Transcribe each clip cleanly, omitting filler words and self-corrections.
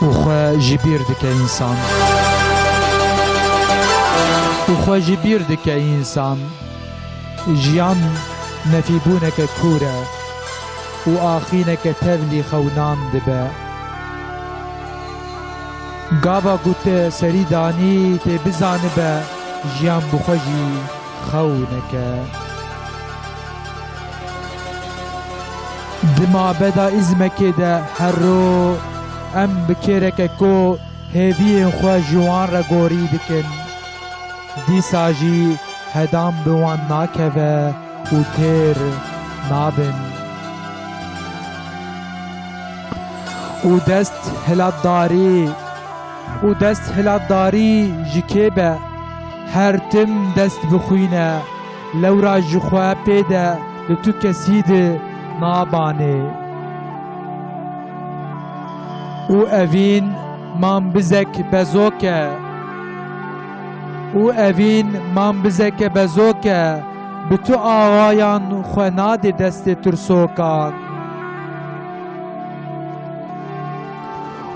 وخوا جبیر دکه انسان وخوا جبیر دکه انسان جیان نفیبونک کوره و آخینک تبلی خونان دبه گاوا گوته سری دانی تی بزانه به جیان بخوشی خونکه دما بدا ازمکه ده هر رو ام بکرک کو هیوی خوا جوان را گوری دکن دی ساجی هدام بوان ناکوه و تیر نابن و دست هلات داری جکه به هر تم دست بخوینه لورا جخوا پیده لتو کسی ده نابانه و اوین مام بزک بزوکه بتو آوایان خواناد دست ترسوکان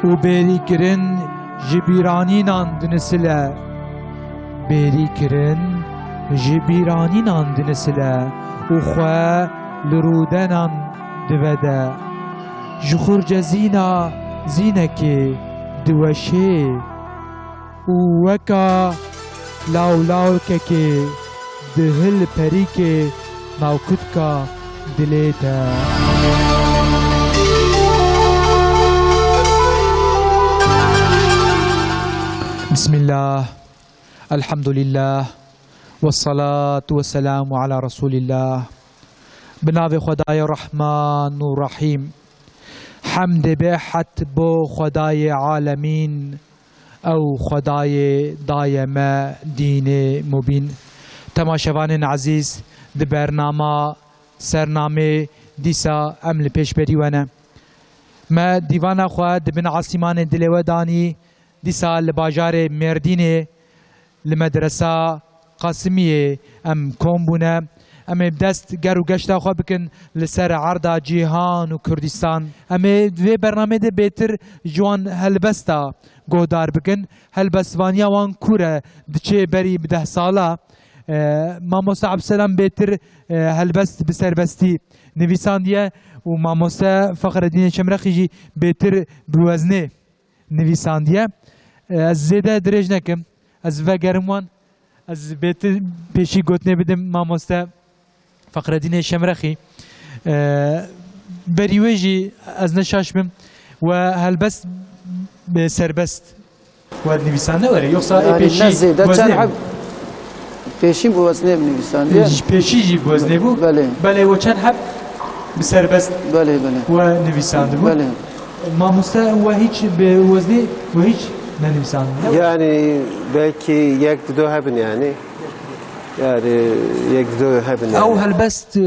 و بری کرن جبیرانینان دنسله و خواه لرودنان دوده جخور جزینا زینکی دوشه و وکا لاو که دهل پریک ناوکت کا دلیتا بسم الله الحمد لله والصلاة والسلام على رسول الله بناو خدای رحمان و رحیم حمد بحت بو خدای عالمین او خدای دایم دین مبین تماشاوان عزیز ده برنامه سرنامه دیسا عمل پیش بریوانه ما دیوان خواه دبن عاصمان دلوه دانی دیسا لباجار مردینه لمدرسه قاسمیه ام کومبونه ام بدست گر و گشتا خواه بکن لسر عرض جیهان و کردستان ام دوی برنامه ده بیتر جوان هلبستا گودار بکن هلبسوانیا وان کوره دچه بری بده سالا ماموسا عبدالسلام بیتر هلبست بسربستی نویساندیه و ماموسا فخرالدین شمرخی جی بیتر بوزنه نویساندیه از زیده درج نکم از وگرموان از بیتر پیشی گوتنه بدم ماموسا فخرالدین شمرخی بریویجی از نشاشمم و هلبست بسربست و نویسانده وره یخصا پیشی وزنه پیشی بوزنه بنویساندیه پیشی جی بوزنه بو؟ بله و چند حب بسربست و نویسانده بو؟ بله ماموستا و هیچ به وزنه و هیچ ننویسانده؟ یعنی belki یک دو هبن yani یک دو هبن او هلبست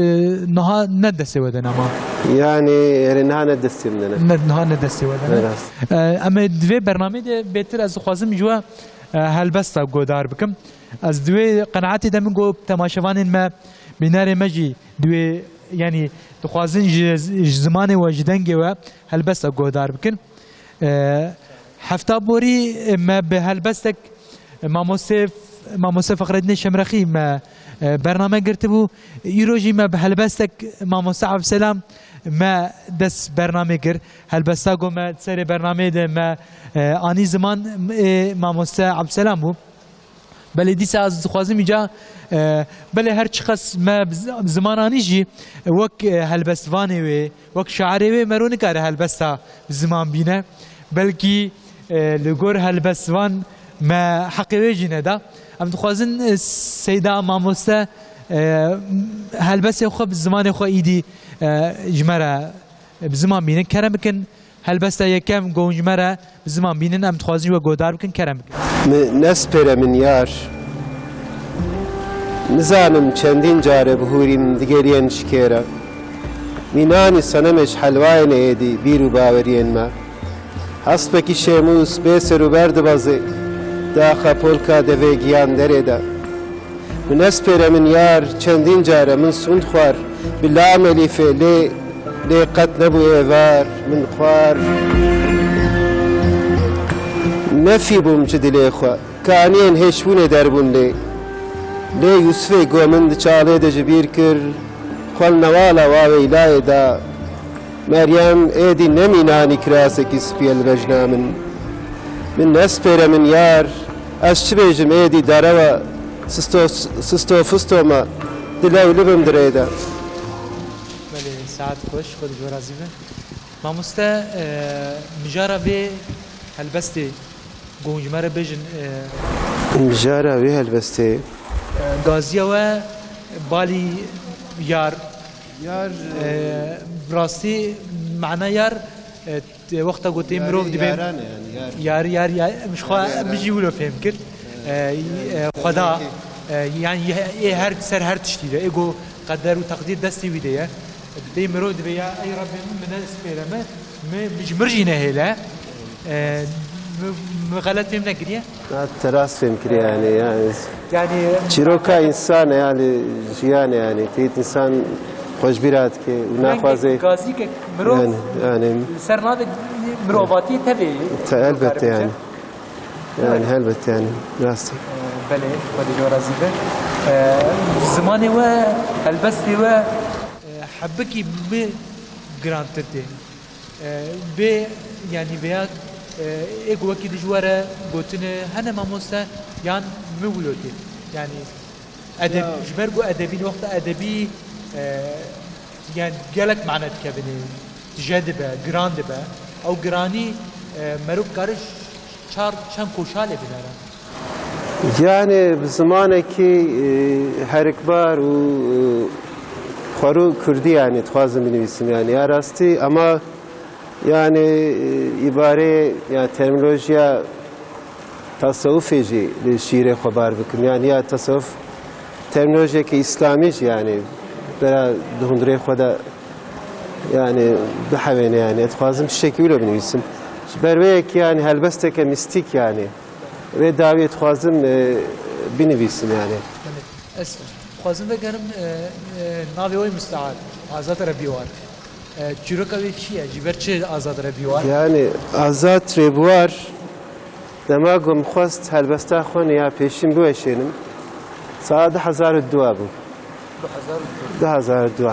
نها ندسته ودن اما yani نها ندسته بدن نها ندسته ودن اما دوی برنامه ده بهتر از خوازم جوا هلبست گودار بکم از دوی قناعتی دم گو تماشاوان ما بینار مجی دوی یعنی تخوازن زمان و جدنگ و هلبست گودار بکن هفته بوری ما به هلبستک ماموسه فخرالدین شمرخی ما برنامه گرفته بو ایروجی ما به هلبستک ماموسه عبدالسلام ما دست برنامه گر هلبستا گو ما سر برنامه ده ما آنی زمان ماموسه عبدالسلام بو بله دیسا از خوازم اینجا بله هر چقدر ما زمانانی جی وک هلبستوانه و وک شعره و مرونه کاره هلبستا زمان بینه بلکی لگور هلبستوان ما حقیقی جی ندا ام خوازن سیدا ماموسته هلبست خوب زمان خو ایدی جمره بزمان بینه کرم بکن هلبستا یکم گونجمره زمان بینن ام تخوازی و گودار بکن کرم بکن نسپره من یار نزانم چندین جاره بهوریم دیگرین شکره مینانی سنمش حلوای نیدی بیرو باورین ما هست بکی شموس بسر و برد بازه داخل پولکا دوی گیان دریده نسپره من یار چندین جاره من سوند خوار بلا ملیفه لی قد نبو ایوار من خوار نفی بوم جدلی خوا کانین هشونه دربون لی یوسفی گومند چاله د جبیر کر خل نوالا واوی لای دا مریم ایدی نمینانی کراسه کی سپیل بجنامن من نسپر من یار از چی بیجم ایدی داروا سستو فستو ما دلاو لبم دریده بله ساعت خوش خود جو راضی به ماموستا مجارا به هلبستی گونجمره بجن مجارا وی هلبسته گازیه و بالی یار راستی معنا یار وقتا گوتی مروف دی بیم یار مش خواه مجی ولو فهم کرد خدا يعني هر سر هر تشتيده ايجو قدر وتقدير دستي ويديه بي مرود بيا اي رب من اسبيرما مش مرجينا هلا غلط فهمنا كده تراس فهم كده يعني شيروكا انسان يعني جيان يعني تيت انسان خوش بيرات كي ونافازي غازيك مرو يعني سرناد مروباتي تبي البت يعني هلبت يعني راستي بله خود جو راضی به زمانی و البستی و حبکی به گرانتر ده به یعنی بیاد ایک وقتی دجواره گوتنه هنه ماموستا یان مولوده یعنی ادب جبرگو ادبی وقت ادبی يعني جالك معنى تكابني جذبة جراندبة أو جراني مروب كارش شام كوشالة بنارا يعني بزمانكي هركبار و خارو كردي يعني تخازم بنويسم يعني يا راستي أما يعني عبارة يعني ترمينولوجيا تصوفي جي للشيرة خبر بكم يعني يا تصوف ترمينولوجيا كإسلامي يعني برا دهندري خدا يعني بحوين يعني تخازم الشكل بنويسم برويك يعني هلبستك مستيك يعني ve davet xwazim binivîsim yani. Ez xwazim vegerim navê wê müstear Azad Rebî war. Çîroka wê çi ye? Ji ber çi Azad Rebî war? Yani Azad Rebî war dema got xwast helbesta xwe ya pêşîn biweşênim. Saet 2002 bû. 2002.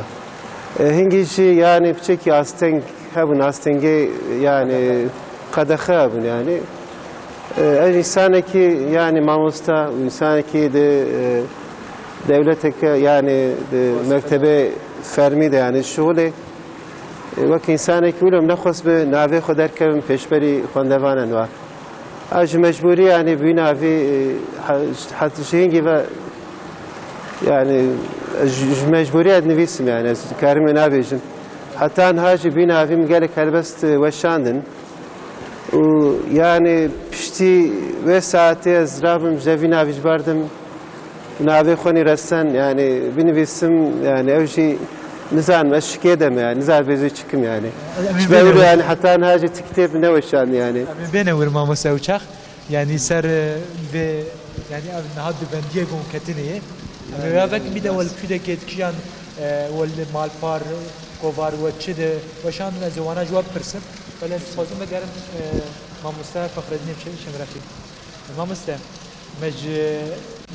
Hingî jî yani piçekî asteng hebûn astengê yani qedexe hebûn yani. İnsanı ki yani mamusta, insanı ki de devleteke yani mektebe fermi de yani şuğle vak insanı ki ulum nexwes be navê xwe derkevim pêşberî xwendevanan wa. Ji mecburî yani bî navê ji hingî ve yani ji mecburiyê dinivîsim yani ez dikarim wê nabêjim. Heta niha jî bî navî min gelek helbest weşandin. Yani pişti ve saati ez rabim jevîna vijbardim navê xwe nîresen yani binivîsim yani ew jî nizanim ez şikêdem yani nizar bêjî çikim yani. Ji yani heta niha jî ti kitêb neweşand yani. Em bêne wir mamosta uçak yani ser ve yani ev niha di bendiye gon ketinê ya vek bir de wal pîdekê dikiyan wal malpar kovar ve çi de weşandin ez wana cewab pirsim. بله خواستم بگم ماموستا فخرالدین شمرخی ماموستا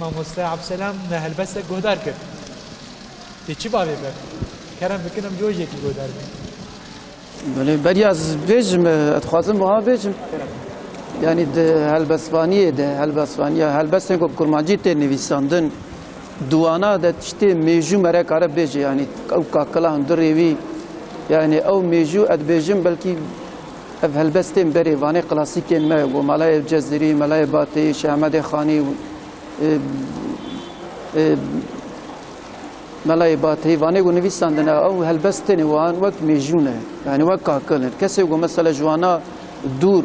ماموستا عبدالسلام نه هلبست گودار کرد تی چی باوی بر کرم بکنم جوجی کی گودار کرد بله بری از بیجم اتخواستم با بیجم yani de helbesvaniye de helbesten ko kurmancı te nivîsandin duana de işte mecû merek arab beje yani ew kakala hundir rêvî yani ew mecû ed bêjim belkî ev helbestên berê vanê klasîkên me got Malayê Cezîrî, Malayê Batî, Şehmedê Xanî Malayê Batî vanê got nivîsandine ew helbestên wan wek mêjû ne yani wek kakil ne kesê got mesela ji wana dûr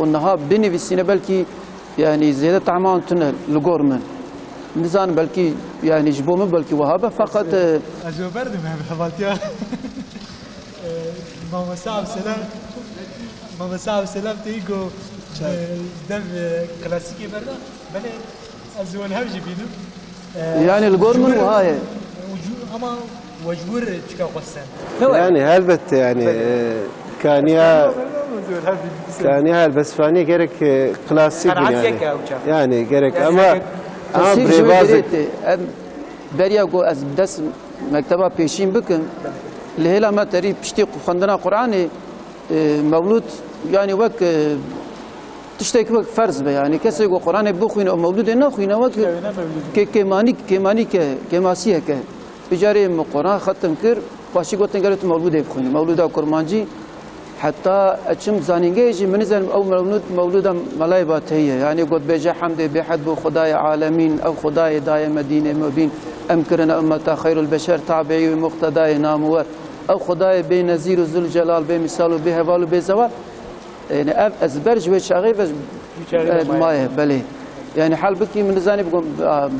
û niha binivîsîne belkî yani zêde teman tune li gor min nizanim belkî yani ji bo min belkî wiha be feqet ez ê berdim hem hevatiya ماموستا عبدالسلام عبدالسلام تيجو دم كلاسيكي برا بله از ون هم جبينم يعني الجورمن وهاي اما وجور تشكا قسم يعني هلبت يعني كان يا yani helbesvaniye gerek klasik yani. Yani gerek ama تصير brevazı بريا جو از دس مكتبه پیشین بکن لهلا ما تری پشتی خواندن قرآن مولود يعني وك تشتكي وك فرض به يعني کسی کو قرآن بخوینه و مولود نخوینه وك کمانی کماسیه که بجاری قرآن ختم کر باشی گفتن گرت مولود بخوینه مولود کرمانجی حتى أشم زانينجي من زين أو مولود ملايبات هي يعني قد بيجا حمد بحد خداي عالمين أو خداي داي مدينة مبين أمكرنا أمة خير البشر تابعي ومقتداي نامور أو خداي بنزير ذو الجلال بمثال بهوال بزوال يعني أزبرج وشاغي بس ما بلي يعني حال بكي من زاني بقول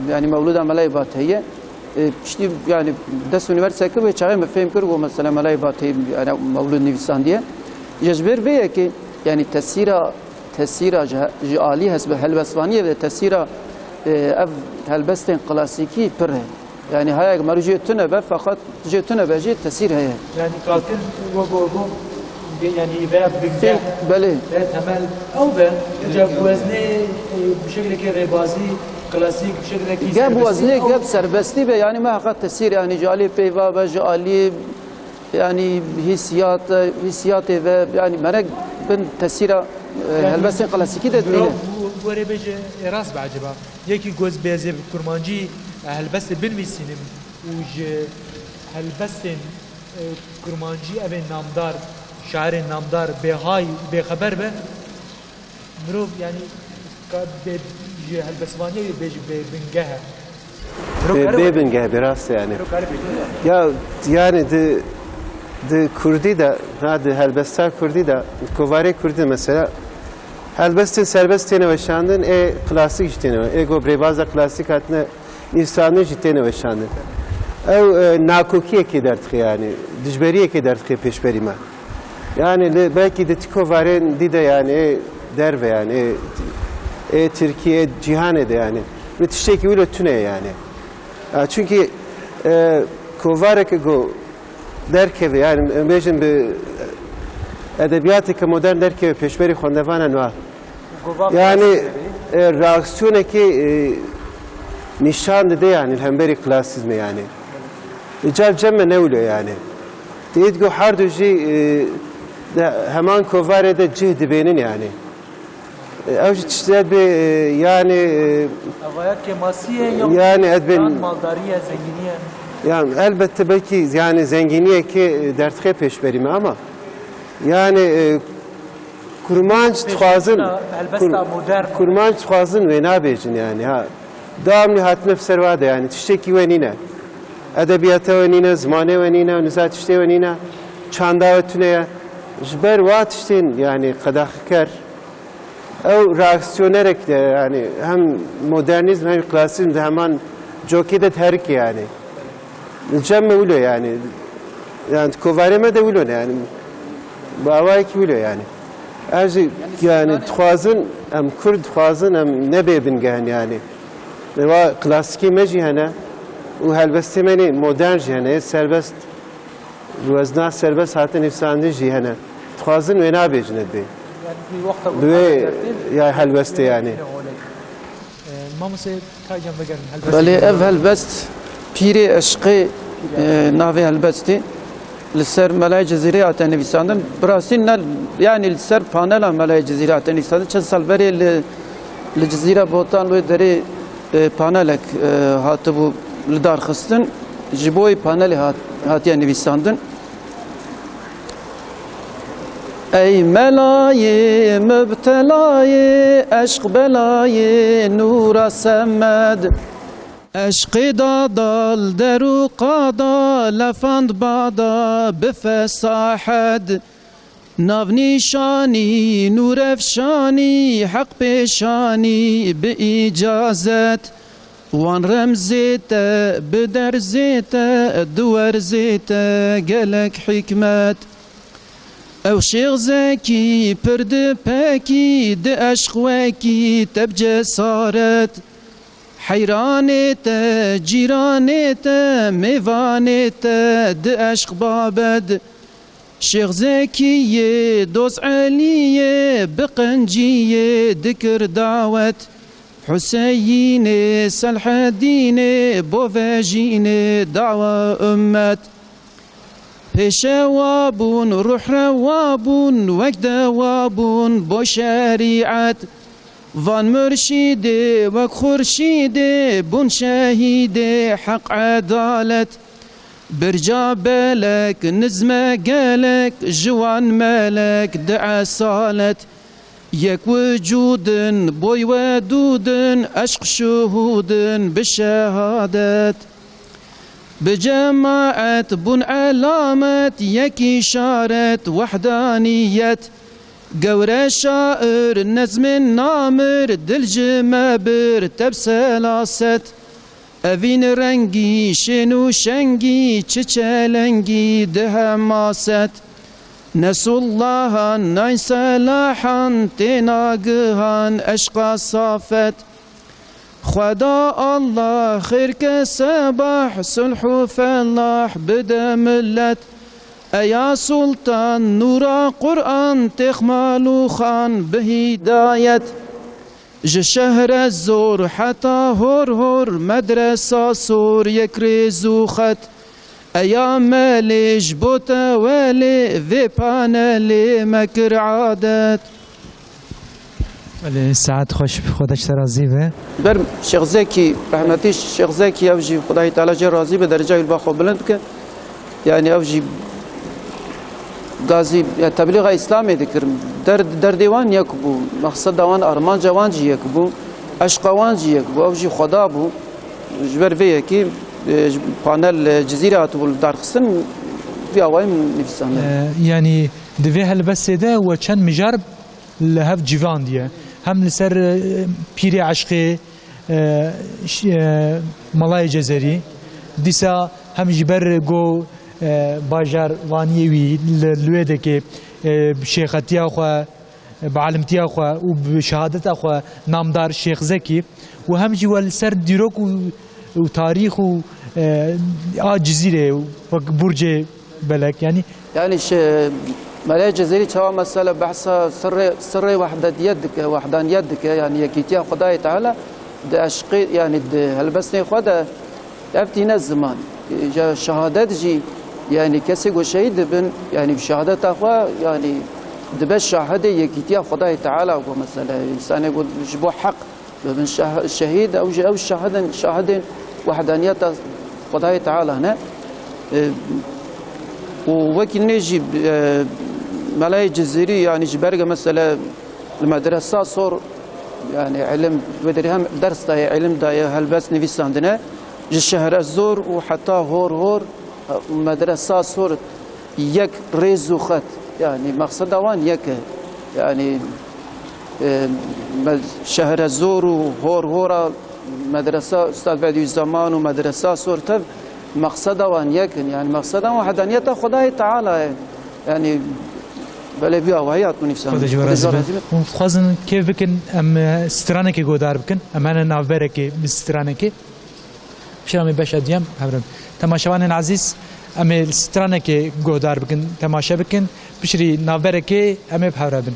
يعني مولود ملايبات هي بشتي يعني دس ونيفرسيتي كبه شاغي مفهم كرو مثلا ملايبات هي يعني مولود نيفسان ديه يجبر بيه كي يعني تسيرة جالي حسب هلبسوانية تسيرة اف هلبستين كلاسيكي بره يعني هاي مرجع تنبه فقط جه تنبه جه تسير هي يعني قاتل وجوجو يعني باب بجاه بله تمل او به جاب وزنه بشكل كده ربازي كلاسيك بشكل كيس جاب وزنه جاب سربستي به يعني ما حقت تسير يعني جالي بيوا جالي يعني هيسيات و يعني مرق بن تسيرة هلبسين كلاسيكي ده دنيا وره بيجي راس بعجبا يكي جوز بيزي كرمانجي هلبس بالميسينم وج هلبسين كرمانجي ابن نامدار شاعر نامدار بهاي بخبر به مروف يعني بيجي هلبسوانية بيجي بنجها ببنجه براس يعني ya yani de Kurdi de hadi helbestar Kurdi de kovare Kurdi mesela helbestin serbestine ve şandın klasik iştene ego brebaza klasik hatne insanı iştene ve şandın ev nakukiye ki dert yani dijberiye ki dert peşberime yani belki de kovare dide yani derve yani Türkiye cihane de yani ve tişteki öyle tüne yani çünkü kovarek go derkevi yani bejin bir edebiyatı ki modern derkevi peşberi xondevanan var. Yani reaksiyonu ki nişan dedi yani hemberi klasizmi yani. Cevcemme ne oluyor yani? Deyit go her düji hemen kovarede cihdi benin yani. Evci tişler bir yani Avayat kemasiye yani edben maldariye zenginiye yani elbette belki yani zenginliğe ki dertke peşberimi ama yani kurmanç tuazın kurmanç tuazın ve nabecin yani ha devamlı hatme servade yani tişteki ve nine edebiyata ve nine zmane ve nine nizat işte ve nine çanda ve tüneye jber vat işten yani kadahkar o reaksiyonerek de yani hem modernizm hem klasizm de hemen jokide terk yani cemme oluyor yani kovareme de oluyor yani bağvay ki oluyor yani erzi yani tuazın hem Kurd tuazın hem ne bebin gehen yani ve klasiki mecihane o helbestemeni modern jihane serbest ruazna serbest hatta nefsandi jihane tuazın ve ne bejine de ve ya helbeste yani بله اف هلبست پیری عشقی ناوی هلبستی لسر ملای جزیره آتن نویساندن براسین نل yani لسر پانل ملای جزیره آتن نویساندن چند سال بری لجزیره بوتان و دری پانلک هاتو بو لدار خستن جبوی پانل هاتیه نویساندن ای ملای مبتلای عشق بلای نور سمد عشق دادال درو قادا لفند بادا بفصاحت ناو نیشانی نور افشانی حق پیشانی به اجازت وان رمزیت بدرزیت دور زیت گلک حکمت او شیخ زکی پرد پکی ده عشق وکی تب جسارت حیرانت جیرانت میوانت ده عشق بابد شيخ زكي دوس علي بقنجي ذكر دعوة حسين صلح الدين بوفاجين دعوة أمت بشوابون روح روابون وكدوابون بو شريعة فان مرشيدي وك خورشيدي بون شهيدي حق عدالة برجع بالك نزمة قالك جوان مالك دعا صالت يك وجود بوي ودود أشق شهود بالشهادات بجماعة بن علامة يك إشارة وحدانية قور شائر نزم النامر دل جمابر تبسلاست أفين رنگی شنو شنگی چچلنگی ده ماست نسو الله ناین صلاحا تناگهان اشقا صافت خدا الله خير كسباح صلح فلاح بدا ملت أيا سلطان نورا قرآن تخمالو خان بهداية شهر الزور حتى هور مدرسة سور يكرزو خط أيا ماليش بوتا والي في بانالي مكر عادات ساعت خوش خودش راضی به بر شيخ زكي رحمتي الشيخ زكي أوجي خداي تعالى جل راضي بدرجة الباخو بلند بك يعني أوجي غازي تبلیغ اسلام دکرم در دیوان یک بو مقصد دوان ارمان جوان جی یک بو اشقوان جی یک بو اوجی خدا بو جبر وی کی پانل جزیره اتول درخصن في اوام نفسنا يعني دفي هالبس ده وكان مجرب لهف جيفان ديه هم لسر بيري عشقي ملاي جزري ديسا هم جبر جو باجار وانيوي لويدك بشيختي اخو بعلمتي اخو وبشهادة اخو نامدار شيخ زكي وهم جوال سر ديروك وتاريخ جزيرة وبرج بلك يعني ملاي جزيري توا مسألة بحث سر وحدانية يدك يعني يكيتيا خداي تعالى ده أشقي يعني ده هلبسني خدا أفتينا الزمان جا شهادات جي يعني كسي وشهيد بن يعني بشهادة أخوة يعني دبش شهادة يكيتيا خداي تعالى ومسألة إنسان يقول جبوا حق بن الشهيد أو شهادة وحدانية خداي تعالى هنا ووكي نجي ملاي جزيري يعني جبرقة مثلا المدرسة صور يعني علم بدرهم درس داي علم داي هلبس نفيس عندنا الشهر الزور وحتى هور مدرسة صور يك ريزو خط يعني مقصد وان يك يعني شهر الزور وهور مدرسة أستاذ بعد الزمان ومدرسة صور تب مقصد وان يكن يعني مقصد وحدانية خداي تعالى يعني بله بیا و هیات منی فسان. خدا جوارزی. خواستن که بکن استرانه که گودار بکن امان نافبره که استرانه که شرمی بشه دیم هبرم تماشاوان عزیز استرانه که گودار بکن تماشا بکن بشری نافبره که بحوره بن.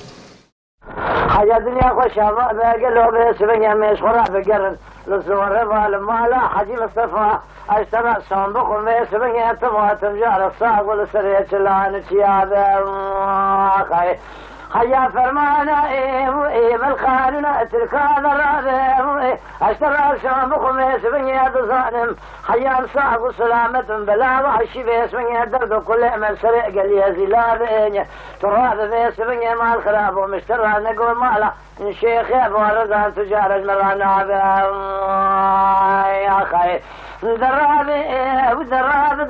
حاجة الدنيا خوش قالوا بسبنيا مش خرا بقرن للزور والمالا حجي مصطفى اشترى صندوق ومسبنيا تماتم جار الصاغ والسرية لعنت يا ذا حيا فرمانا ايه بالخالنا تلك هذا الرابع اشترى صندوق ومسبنيا ظالم حيا صاغ وسلامة بلا وحشي بسبنيا درد كل من سريع قال يا زلابين ترى بسبنيا مع الخراب ومشترى نقول مالا الشيخ يا ابو رزان تجارج مرانا يا خي درابي ودرابي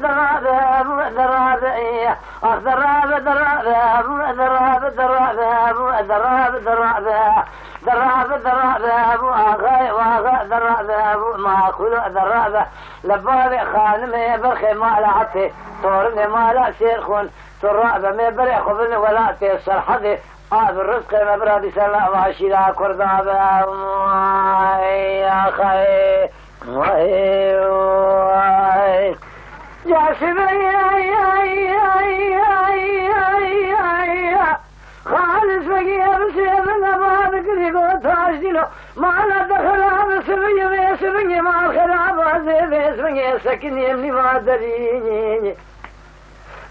ما كل درابة لبابي خانمي برخي ما لا حتى طورني ما لا شيخون ترابة ما بري خبرني ولا تيسر حدي الرزق مبرد سلا واشيلا كردابة يا خي جاسبي بقي بسي من أباد كريقو تاجدينو معنا دخل بسبني بسبني مع الخراب بسبني سكن يمني ما دريني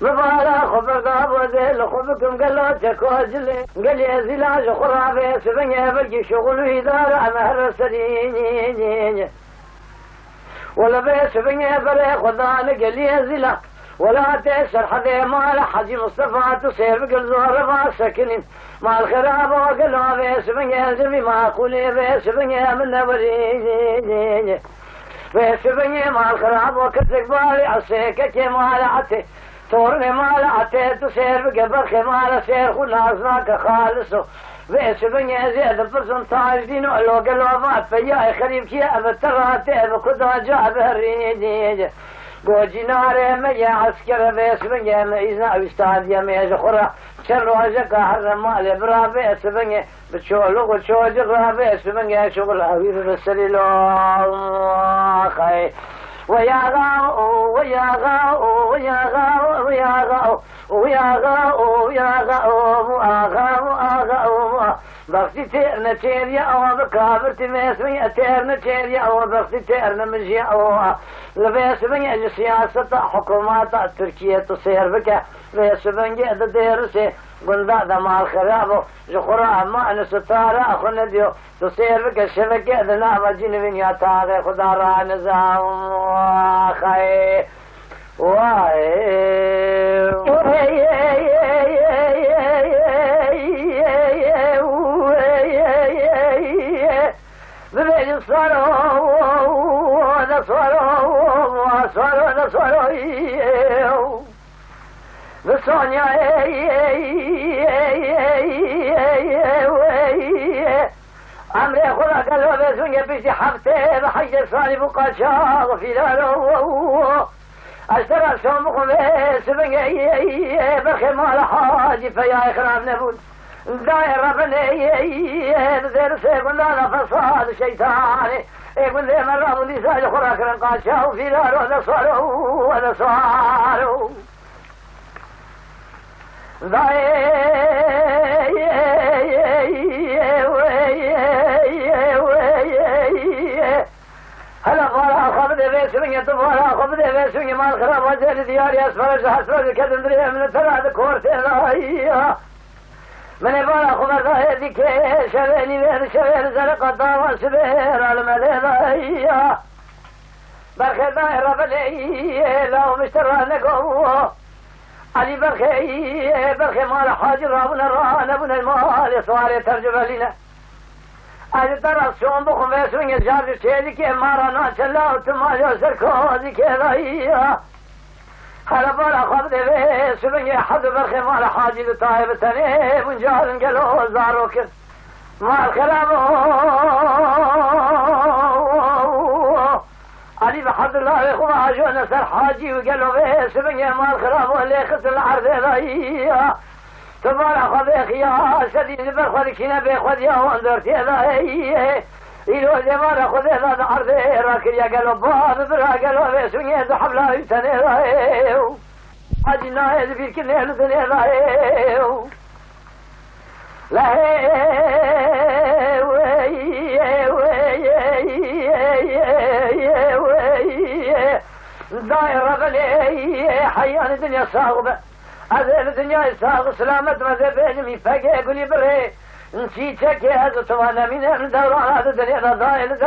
مبالا خبر داب وزيل خبكم قالوا تكوزلي قال لي زلاج خرابي سبني بلقي شغل إدارة مهر سريني ولا بيس بني بري خذاني قال لي زلا ولا تأسر حدا مال حجي مصطفى تصير بقل زهر ما سكنين مع الخراب وقالوا بيس بني زمي ما قولي بيس بني من نبريني بيس بني مع الخراب وكتك بالي عسيك مال عتي تورني مال عتي تصير بقبرخ مال سير خلنا أزناك خالصو بيس بني زيد فرصن تاجدينو لو قالوا ما فيا خريب كي أبتراتي بكدا جاء بهريني قوجي ناري ميا عسكر بيس بني ميزنا ويستاد يا ميز خرا شرو عزك حرم مالي برا بيس بني بتشولو وتشوجي برا بيس بني شغل حبيب بسليلو خي ويا غاو ويا غاو ويا غاو ويا غاو ويا غاو ويا غاو غاو غاو بختي تيرنا تيريا او بكابر تمسمي تيرنا تيريا او بختي تيرنا مجي او لبيس بني السياسة حكومات تركيا تصير بك بيس بني درسي قلنا ذا مع الخراب جخرا ما نستارا اخونا ديو تصير بك الشبكة ذنا مجين من ياتاغي خدا را نزام خي ببيج صاروا بسونيا عمري خلا قالوا بسونيا بيشي حبتي بحي صالي بقاشا وفي دارو اشترى سومكم بسبنيا بخي مال حاجي فيا اخراب نبود داير ربني بذير سيقول انا فصاد شيطاني يقول لي مرة ولي ساج خراك رنقاشا وفي دارو نصارو ونصارو هلا فارا خبر بيسوني تفارا خبر بيسوني ما الخراب وزير دياري اسفرج حسفرج كدم دريه من الثلاث كورتين رايا من فارا خبر ذهدي كي شبيني بين شبين زرق داوان سبير على مليضايا برخي دائرة بلي لو مشترى نقوه علي برخي مال حاجر رابنا رانا بنا المال صواري ترجمة لنا أجل ترى شون بخم بيسون يجاب شيدي كي مارانا چلا وتمالي وسركوزي كي ضيّا هلا بالا خبد بيسون يحد برخي مال حاجر طايب تني من جال قلو زاروكن مال خلابو علي بحد الله يخوض عجونا سر حاجي وقالوا بيس بني مال خراب اللي خسر العرض ضيّا تبارك خذيك يا سديد برخذ كنا بيخذ يا وندرتي ذا إلو جمال خذ هذا عرض راكي يا قالوا باب برا قالوا بيس بني ذهب لا يتني ذا حاجنا هذا في كل ذا لا دائرة بلي حيان الدنيا صاغبة هذا الدنيا صاغ سلامة ما بين ميفاق يقولي بري نسيتك يا هذا طوانا من دوران هذا الدنيا ضايل